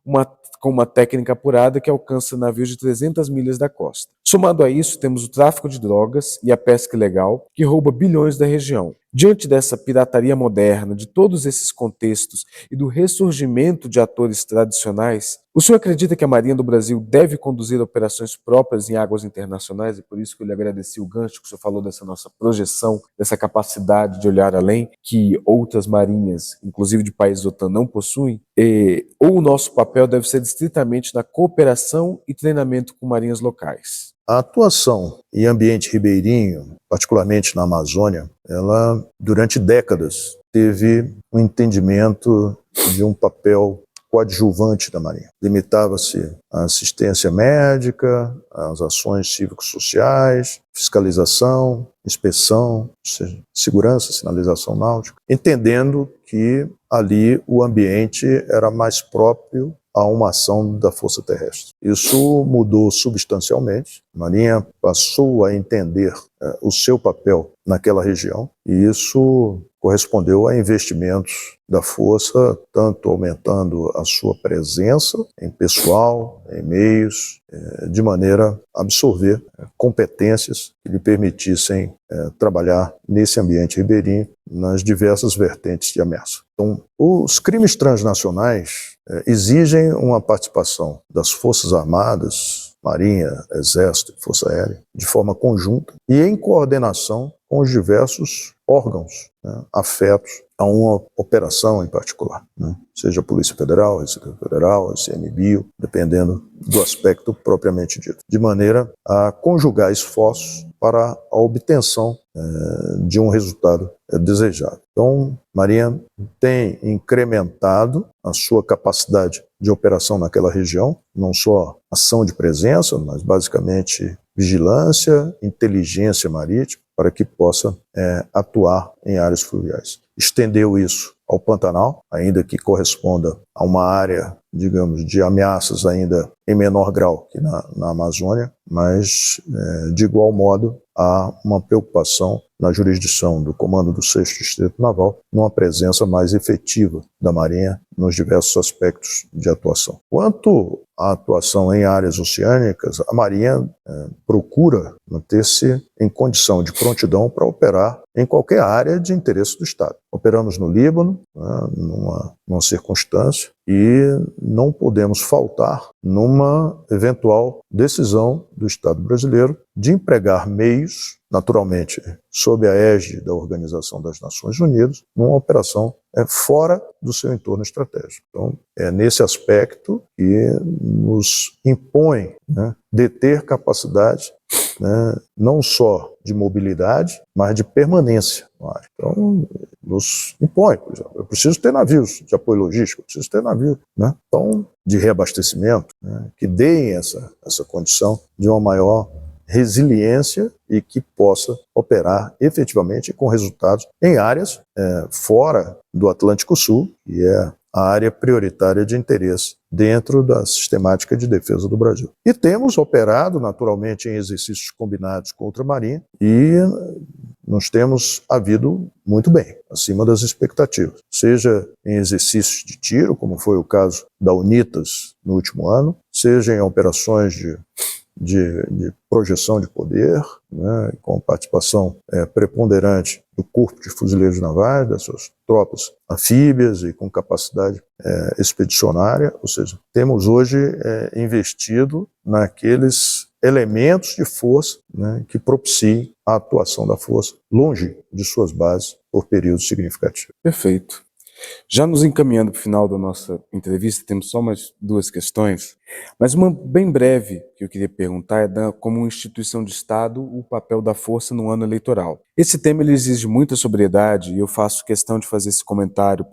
com uma técnica apurada que alcança navios de 300 milhas da costa. Somado a isso, temos o tráfico de drogas e a pesca ilegal, que rouba bilhões da região. Diante dessa pirataria moderna, de todos esses contextos contextos e do ressurgimento de atores tradicionais, o senhor acredita que a Marinha do Brasil deve conduzir operações próprias em águas internacionais? E por isso que eu lhe agradeci o gancho que o senhor falou dessa nossa projeção, dessa capacidade de olhar além, que outras marinhas, inclusive de países OTAN, não possuem. Ou o nosso papel deve ser estritamente na cooperação e treinamento com marinhas locais? A atuação em ambiente ribeirinho, particularmente na Amazônia, ela, durante décadas, teve um entendimento de um papel coadjuvante da Marinha. Limitava-se à assistência médica, às ações cívico-sociais, fiscalização, inspeção, segurança, sinalização náutica, entendendo que ali o ambiente era mais próprio a uma ação da Força Terrestre. Isso mudou substancialmente. A Marinha passou a entender o seu papel naquela região e isso correspondeu a investimentos da Força, tanto aumentando a sua presença em pessoal, em meios, de maneira a absorver competências que lhe permitissem trabalhar nesse ambiente ribeirinho nas diversas vertentes de ameaça. Então, os crimes transnacionais exigem uma participação das Forças Armadas, Marinha, Exército e Força Aérea, de forma conjunta e em coordenação com os diversos órgãos afetos a uma operação em particular, seja a Polícia Federal, Receita Federal, ICMBio, dependendo do aspecto propriamente dito, de maneira a conjugar esforços para a obtenção de um resultado desejado. Então, a Marinha tem incrementado a sua capacidade de operação naquela região, não só ação de presença, mas basicamente vigilância, inteligência marítima, para que possa atuar em áreas fluviais. Estendeu isso ao Pantanal, ainda que corresponda a uma área, digamos, de ameaças ainda em menor grau que na Amazônia, mas, de igual modo, há uma preocupação na jurisdição do Comando do 6º Distrito Naval numa presença mais efetiva da Marinha nos diversos aspectos de atuação. Quanto à atuação em áreas oceânicas, a Marinha procura manter-se em condição de prontidão para operar em qualquer área de interesse do Estado. Operamos no Líbano, numa circunstância, e não podemos faltar numa eventual decisão do Estado brasileiro de empregar meios, naturalmente sob a égide da Organização das Nações Unidas, numa operação fora do seu entorno estratégico. Então, é nesse aspecto que nos impõe deter capacidade, não só de mobilidade, mas de permanência no ar. Então, nos impõe, por exemplo, eu preciso ter navios de apoio logístico, eu preciso ter navios, então, de reabastecimento, que deem essa condição de uma maior resiliência e que possa operar efetivamente com resultados em áreas fora do Atlântico Sul, que é a área prioritária de interesse dentro da sistemática de defesa do Brasil. E temos operado naturalmente em exercícios combinados com outra marinha e nos temos havido muito bem, acima das expectativas, seja em exercícios de tiro, como foi o caso da UNITAS no último ano, seja em operações de projeção de poder, com participação preponderante do Corpo de Fuzileiros Navais, das suas tropas anfíbias e com capacidade expedicionária, ou seja, temos hoje investido naqueles elementos de força que propiciem a atuação da força longe de suas bases por períodos significativos. Perfeito. Já nos encaminhando para o final da nossa entrevista, temos só mais duas questões, mas uma bem breve que eu queria perguntar é como instituição de Estado o papel da força no ano eleitoral. Esse tema ele exige muita sobriedade e eu faço questão de fazer esse comentário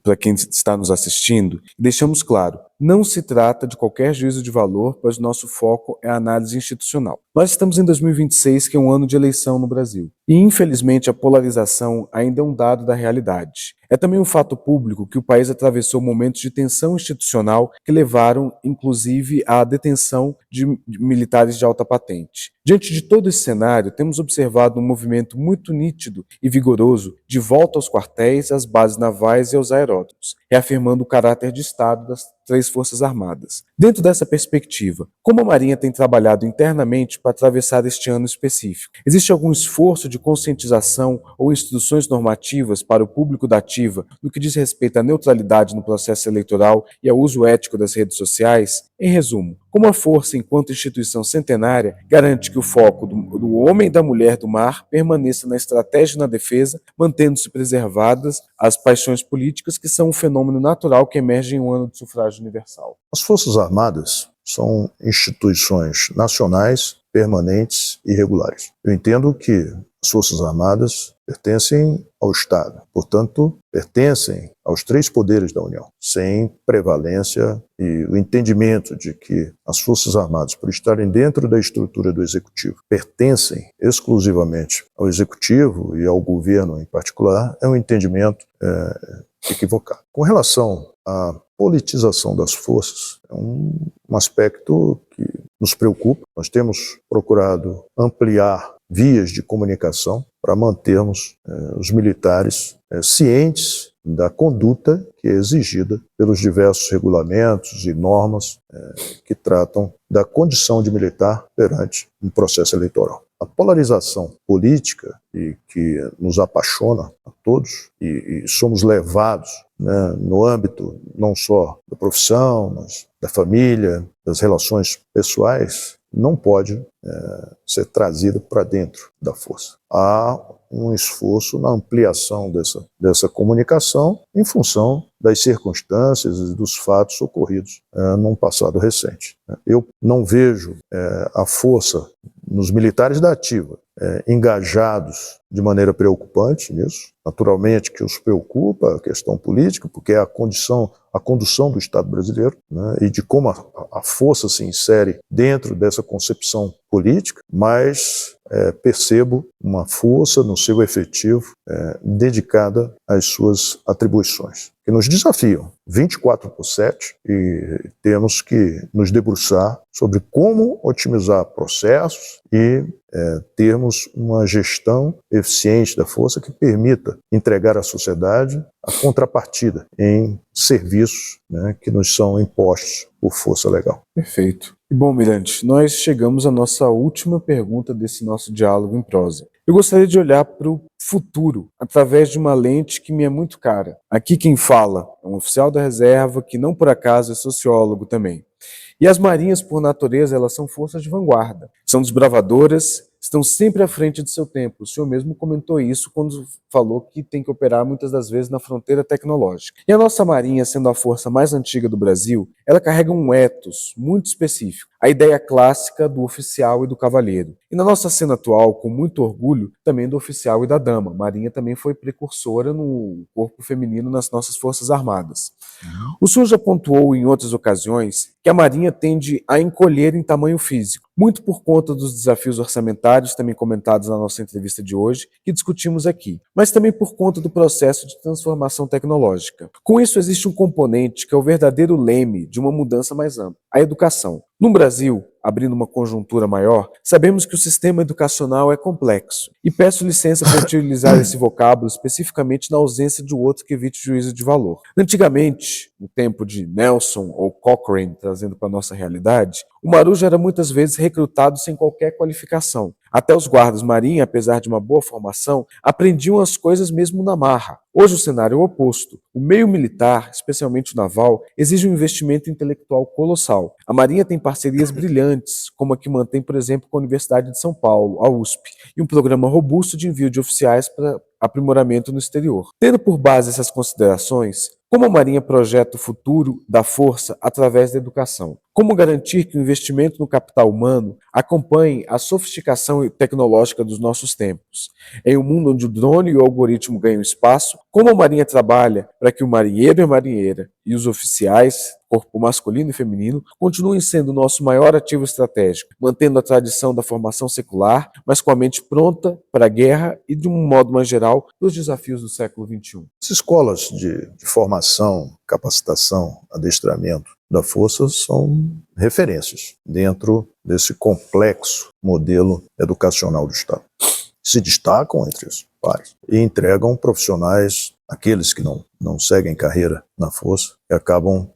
para quem está nos assistindo. Deixamos claro, não se trata de qualquer juízo de valor, pois nosso foco é a análise institucional. Nós estamos em 2026, que é um ano de eleição no Brasil. E, infelizmente, a polarização ainda é um dado da realidade. É também um fato público que o país atravessou momentos de tensão institucional que levaram, inclusive, à detenção de militares de alta patente. Diante de todo esse cenário, temos observado um movimento muito nítido e vigoroso de volta aos quartéis, às bases navais e aos aeródromos, reafirmando o caráter de Estado das três Forças Armadas. Dentro dessa perspectiva, como a Marinha tem trabalhado internamente para atravessar este ano específico? Existe algum esforço de conscientização ou instruções normativas para o público da ativa no que diz respeito à neutralidade no processo eleitoral e ao uso ético das redes sociais? Em resumo, como a Força, enquanto instituição centenária, garante que o foco do homem e da mulher do mar permaneça na estratégia e na defesa, mantendo-se preservadas as paixões políticas que são um fenômeno natural que emerge em um ano de sufrágio universal? As Forças Armadas são instituições nacionais, permanentes e regulares. Eu entendo que as Forças Armadas pertencem ao Estado, portanto, pertencem aos três poderes da União, sem prevalência e o entendimento de que as Forças Armadas, por estarem dentro da estrutura do Executivo, pertencem exclusivamente ao Executivo e ao governo em particular, é um entendimento equivocado. Com relação à politização das forças, é um aspecto que nos preocupa. Nós temos procurado ampliar vias de comunicação para mantermos os militares cientes da conduta que é exigida pelos diversos regulamentos e normas que tratam da condição de militar perante um processo eleitoral. A polarização política e que nos apaixona a todos e somos levados, né, no âmbito não só da profissão, mas da família, das relações pessoais, não pode ser trazida para dentro da força. Há um esforço na ampliação dessa comunicação em função das circunstâncias e dos fatos ocorridos num passado recente. Eu não vejo a força nos militares da ativa engajados de maneira preocupante nisso. Naturalmente que os preocupa a questão política, porque é a condução do Estado brasileiro, né, e de como a força se insere dentro dessa concepção política, mas percebo uma força no seu efetivo dedicada às suas atribuições, que nos desafiam 24/7 e temos que nos debruçar sobre como otimizar processos e termos uma gestão eficiente da força que permita entregar à sociedade a contrapartida em serviços, né, que nos são impostos por força legal. Perfeito. E bom, Mirante, nós chegamos à nossa última pergunta desse nosso diálogo em prosa. Eu gostaria de olhar para o futuro através de uma lente que me é muito cara. Aqui quem fala é um oficial da reserva que não por acaso é sociólogo também. E as marinhas, por natureza, elas são forças de vanguarda. São desbravadoras, estão sempre à frente de seu tempo. O senhor mesmo comentou isso quando falou que tem que operar muitas das vezes na fronteira tecnológica. E a nossa marinha, sendo a força mais antiga do Brasil, ela carrega um ethos muito específico, a ideia clássica do oficial e do cavalheiro. E na nossa cena atual, com muito orgulho, também do oficial e da dama. A marinha também foi precursora no corpo feminino nas nossas forças armadas. O senhor já pontuou em outras ocasiões que a marinha tende a encolher em tamanho físico, muito por conta dos desafios orçamentários, também comentados na nossa entrevista de hoje, que discutimos aqui, mas também por conta do processo de transformação tecnológica. Com isso, existe um componente que é o verdadeiro leme de uma mudança mais ampla, a educação. No Brasil, abrindo uma conjuntura maior, sabemos que o sistema educacional é complexo, e peço licença para utilizar esse vocábulo especificamente na ausência de outro que evite juízo de valor. Antigamente, no tempo de Nelson ou Cochrane, trazendo para a nossa realidade, o marujo era muitas vezes recrutado sem qualquer qualificação. Até os guardas marinha, apesar de uma boa formação, aprendiam as coisas mesmo na marra. Hoje o cenário é o oposto. O meio militar, especialmente o naval, exige um investimento intelectual colossal. A Marinha tem parcerias brilhantes, como a que mantém, por exemplo, com a Universidade de São Paulo, a USP, e um programa robusto de envio de oficiais para aprimoramento no exterior. Tendo por base essas considerações, como a Marinha projeta o futuro da força através da educação? Como garantir que o investimento no capital humano acompanhe a sofisticação tecnológica dos nossos tempos? Em um mundo onde o drone e o algoritmo ganham espaço, como a Marinha trabalha para que o marinheiro e a marinheira e os oficiais, corpo masculino e feminino, continuem sendo o nosso maior ativo estratégico, mantendo a tradição da formação secular, mas com a mente pronta para a guerra e, de um modo mais geral, dos desafios do século XXI? As escolas de formação, capacitação, adestramento da Força são referências dentro desse complexo modelo educacional do Estado. Se destacam entre os pares e entregam profissionais, aqueles que não seguem carreira na Força, e acabam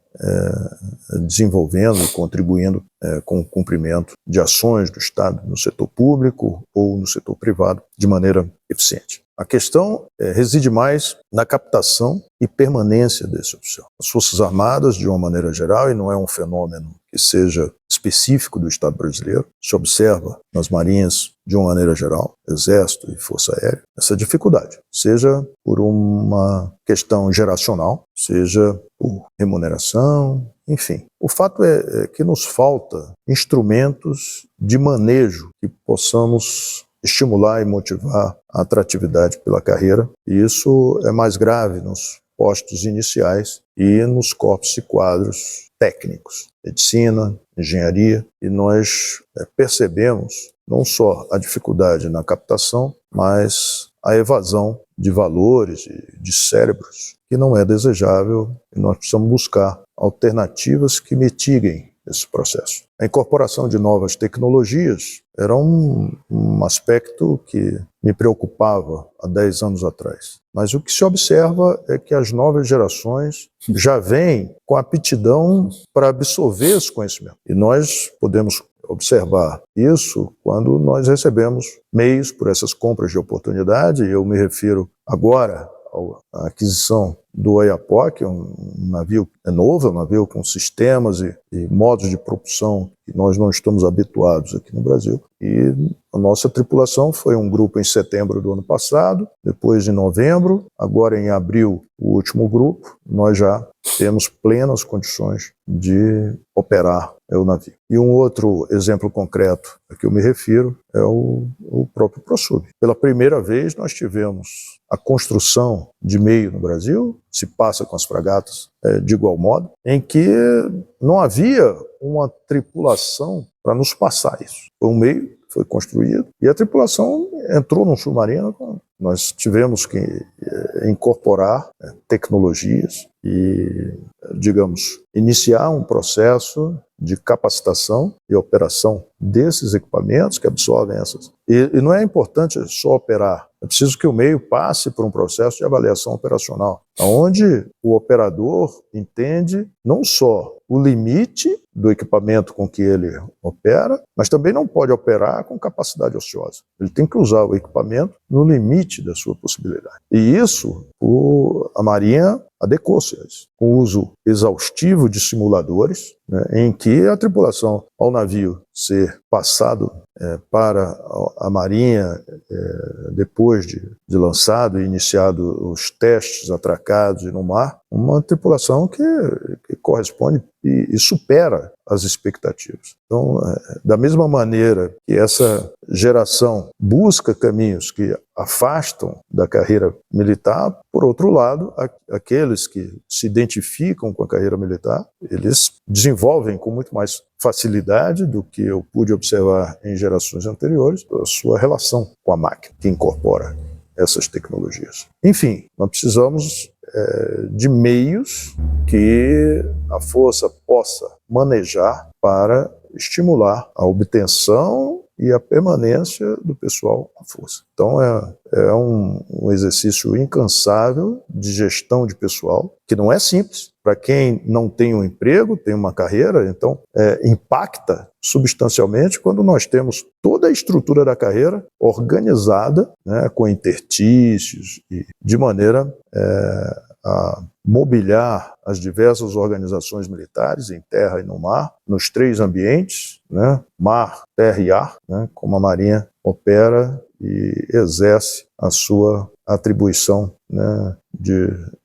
desenvolvendo e contribuindo com o cumprimento de ações do Estado no setor público ou no setor privado de maneira eficiente. A questão reside mais na captação e permanência desse oficial. As Forças Armadas, de uma maneira geral, e não é um fenômeno que seja específico do Estado brasileiro, se observa nas Marinhas, de uma maneira geral, Exército e Força Aérea, essa dificuldade, seja por uma questão geracional, seja por remuneração, enfim. O fato é que nos falta instrumentos de manejo que possamos estimular e motivar a atratividade pela carreira, e isso é mais grave nos postos iniciais e nos corpos e quadros técnicos, medicina, engenharia, e nós percebemos não só a dificuldade na captação, mas a evasão de valores e de cérebros que não é desejável, e nós precisamos buscar alternativas que mitiguem esse processo. A incorporação de novas tecnologias era um aspecto que me preocupava há 10 anos atrás. Mas o que se observa é que as novas gerações já vêm com aptidão para absorver esse conhecimento. E nós podemos observar isso quando nós recebemos meios por essas compras de oportunidade. Eu me refiro agora à aquisição do Oiapoque, um navio novo, um navio com sistemas e modos de propulsão que nós não estamos habituados aqui no Brasil. E a nossa tripulação foi um grupo em setembro do ano passado, depois em novembro, agora em abril o último grupo. Nós já temos plenas condições de operar o navio. E um outro exemplo concreto a que eu me refiro é o próprio ProSub. Pela primeira vez nós tivemos a construção de meio no Brasil, se passa com as fragatas de igual modo, em que não havia uma tripulação para nos passar isso. Foi um meio que foi construído e a tripulação entrou num submarino. Nós tivemos que incorporar tecnologias e, digamos, iniciar um processo de capacitação e operação desses equipamentos que absorvem essas. E não é importante só operar, é preciso que o meio passe por um processo de avaliação operacional, onde o operador entende não só o limite do equipamento com que ele opera, mas também não pode operar com capacidade ociosa. Ele tem que usar o equipamento no limite da sua possibilidade. E isso, a Marinha adequou-se a isso, com o uso exaustivo de simuladores, né, em que a tripulação, ao navio ser passado para a Marinha, depois de lançado e iniciado os testes atracados e no mar, uma tripulação que corresponde e supera as expectativas. Então, da mesma maneira que essa geração busca caminhos que afastam da carreira militar, por outro lado, aqueles que se identificam com a carreira militar, eles desenvolvem com muito mais facilidade do que eu pude observar em gerações anteriores a sua relação com a máquina que incorpora essas tecnologias. Enfim, nós precisamos de meios que a Força possa manejar para estimular a obtenção e a permanência do pessoal na Força. Então é um exercício incansável de gestão de pessoal, que não é simples. Para quem não tem um emprego, tem uma carreira, então impacta substancialmente quando nós temos toda a estrutura da carreira organizada, né, com interstícios e de maneira a mobiliar as diversas organizações militares em terra e no mar, nos 3 ambientes, né, mar, terra e ar, né, como a Marinha opera e exerce a sua atribuição, né,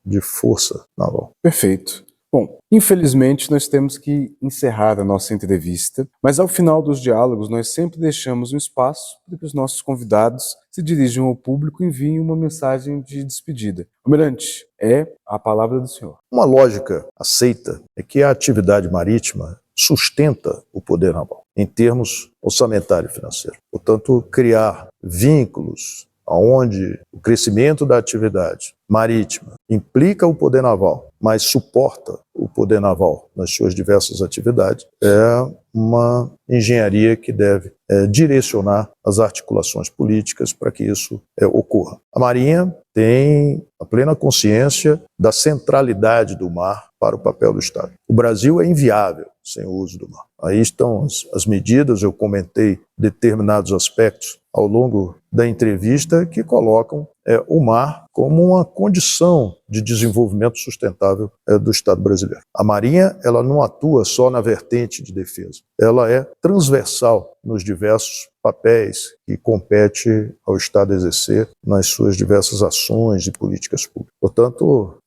de força naval. Perfeito. Bom, infelizmente nós temos que encerrar a nossa entrevista, mas ao final dos diálogos nós sempre deixamos um espaço para que os nossos convidados se dirijam ao público e enviem uma mensagem de despedida. Almirante, é a palavra do senhor. Uma lógica aceita é que a atividade marítima sustenta o poder naval, em termos orçamentário e financeiro. Portanto, criar vínculos onde o crescimento da atividade marítima implica o poder naval, mas suporta o poder naval nas suas diversas atividades, é uma engenharia que deve direcionar as articulações políticas para que isso ocorra. A Marinha tem a plena consciência da centralidade do mar para o papel do Estado. O Brasil é inviável sem o uso do mar. Aí estão as medidas, eu comentei determinados aspectos ao longo da entrevista que colocam o mar como uma condição de desenvolvimento sustentável do Estado brasileiro. A Marinha, ela não atua só na vertente de defesa, ela é transversal nos diversos papéis que compete ao Estado exercer nas suas diversas ações e políticas públicas. Portanto,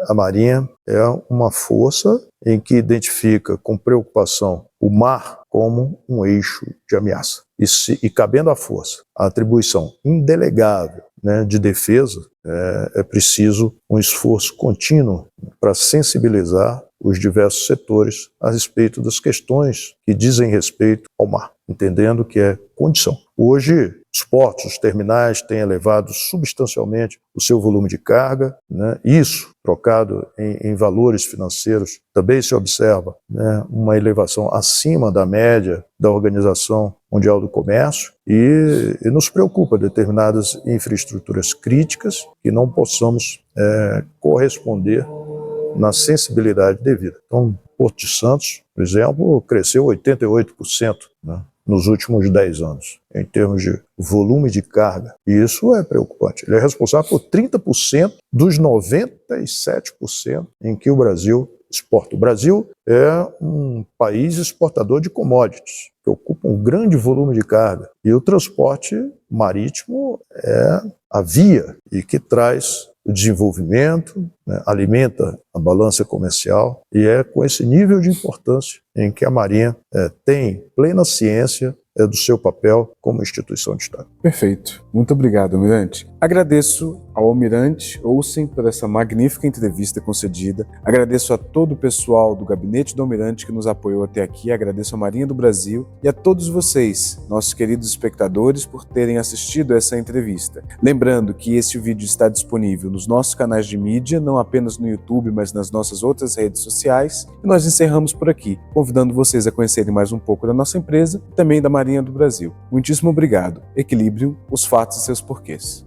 a Marinha é uma força em que identifica com preocupação o mar como um eixo de ameaça. E cabendo à força a atribuição indelegável, né, de defesa, é preciso um esforço contínuo para sensibilizar os diversos setores a respeito das questões que dizem respeito ao mar, entendendo que é condição. Hoje, os portos, os terminais têm elevado substancialmente o seu volume de carga, né? Isso, trocado em valores financeiros, também se observa, né, uma elevação acima da média da Organização Mundial do Comércio e nos preocupa determinadas infraestruturas críticas que não possamos corresponder na sensibilidade devida. Então, Porto de Santos, por exemplo, cresceu 88%, né, nos últimos 10 anos, em termos de volume de carga. E isso é preocupante. Ele é responsável por 30% dos 97% em que o Brasil exporta. O Brasil é um país exportador de commodities, que ocupa um grande volume de carga. E o transporte marítimo é a via e que traz o desenvolvimento, né, alimenta a balança comercial, e é com esse nível de importância em que a Marinha tem plena ciência do seu papel como instituição de Estado. Perfeito. Muito obrigado, Almirante. Agradeço ao Almirante Olsen por essa magnífica entrevista concedida. Agradeço a todo o pessoal do Gabinete do Almirante que nos apoiou até aqui. Agradeço à Marinha do Brasil e a todos vocês, nossos queridos espectadores, por terem assistido essa entrevista. Lembrando que este vídeo está disponível nos nossos canais de mídia, não apenas no YouTube, mas nas nossas outras redes sociais. E nós encerramos por aqui, convidando vocês a conhecerem mais um pouco da nossa empresa e também da Marinha do Brasil. Muitíssimo obrigado. Equilíbrio, os fatos e seus porquês.